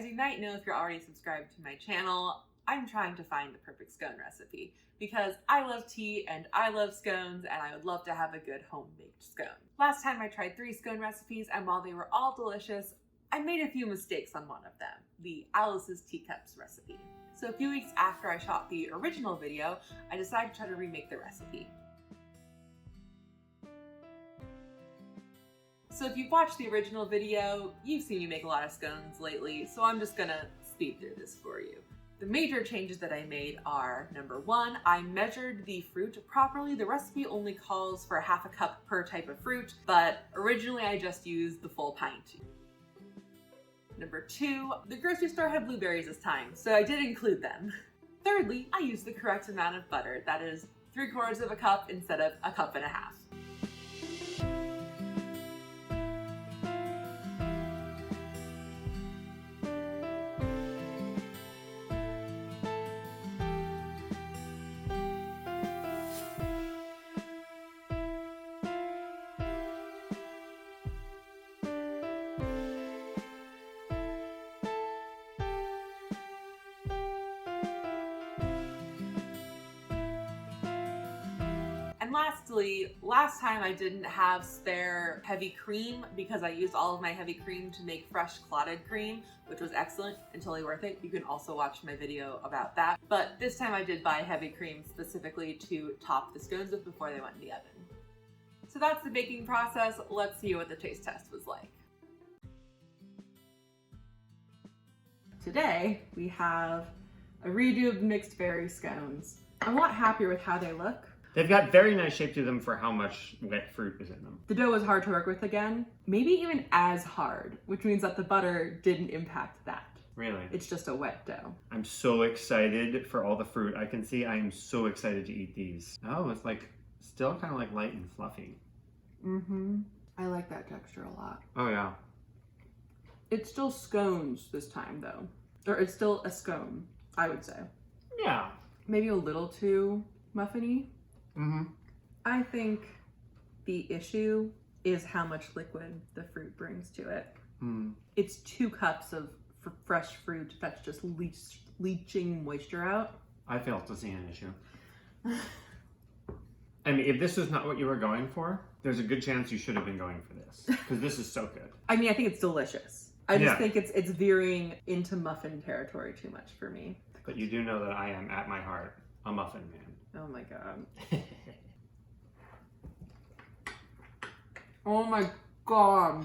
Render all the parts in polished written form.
As you might know if you're already subscribed to my channel, I'm trying to find the perfect scone recipe because I love tea and I love scones and I would love to have a good home-baked scone. Last time I tried 3 scone recipes and while they were all delicious, I made a few mistakes on one of them, the Alice's Teacups recipe. So a few weeks after I shot the original video, I decided to try to remake the recipe. So if you've watched the original video, you've seen me make a lot of scones lately, so I'm just gonna speed through this for you. The major changes that I made are, number 1, I measured the fruit properly. The recipe only calls for ½ a cup per type of fruit, but originally I just used the full pint. Number 2, the grocery store had blueberries this time, so I did include them. Thirdly, I used the correct amount of butter, that is 3/4 of a cup instead of 1.5 cups. And lastly, last time I didn't have spare heavy cream because I used all of my heavy cream to make fresh clotted cream, which was excellent and totally worth it. You can also watch my video about that. But this time I did buy heavy cream specifically to top the scones with before they went in the oven. So that's the baking process. Let's see what the taste test was like. Today we have a redo of mixed berry scones. I'm a lot happier with how they look. They've got very nice shape to them for how much wet fruit is in them. The dough was hard to work with again, maybe even as hard, which means that the butter didn't impact that. Really? It's just a wet dough. I'm so excited for all the fruit I can see. I am so excited to eat these. Oh, it's like still kind of like light and fluffy. Mm-hmm. I like that texture a lot. Oh yeah. It's still scones this time though. Or it's still a scone, I would say. Yeah. Maybe a little too muffiny. Mm-hmm. I think the issue is how much liquid the fruit brings to it. Mm. It's 2 cups of fresh fruit that's just leaching moisture out. I fail to see an issue. I mean, if this is not what you were going for, there's a good chance you should have been going for this, because this is so good. I mean, I think it's delicious. I just think it's veering into muffin territory too much for me. But you do know that I am, at my heart, a muffin man. Oh my god. Oh my god.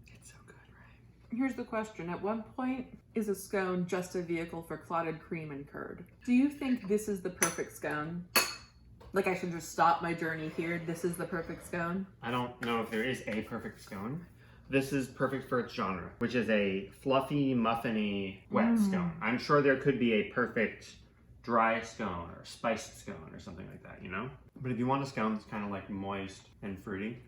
It's so good, right? Here's the question. At what point is a scone just a vehicle for clotted cream and curd? Do you think this is the perfect scone? Like I should just stop my journey here? This is the perfect scone? I don't know if there is a perfect scone. This is perfect for its genre, which is a fluffy, muffiny, wet scone. I'm sure there could be a perfect dry scone or spiced scone or something like that, you know? But if you want a scone that's kind of like moist and fruity,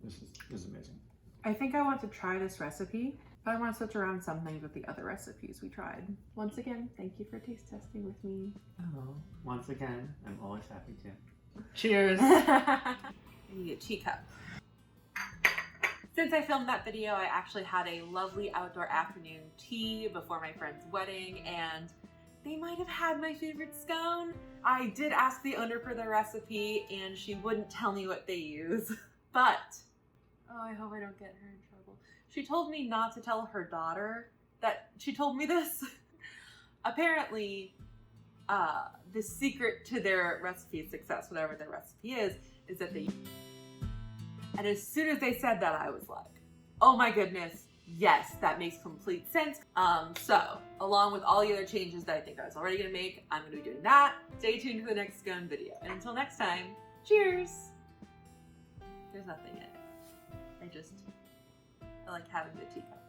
this is amazing. I think I want to try this recipe, but I want to switch around some things with the other recipes we tried. Once again, thank you for taste testing with me. Oh, once again, I'm always happy to. Cheers! I need a teacup. Since I filmed that video, I actually had a lovely outdoor afternoon tea before my friend's wedding, and they might have had my favorite scone. I did ask the owner for the recipe and she wouldn't tell me what they use, but, oh, I hope I don't get her in trouble. She told me not to tell her daughter that she told me this. Apparently, the secret to their recipe success, whatever their recipe is that they, and as soon as they said that, I was like, oh my goodness, yes, that makes complete sense. So, along with all the other changes that I think I was already gonna make, I'm gonna be doing that. Stay tuned for the next scone video. And until next time, cheers! There's nothing in it. I like having the teacup.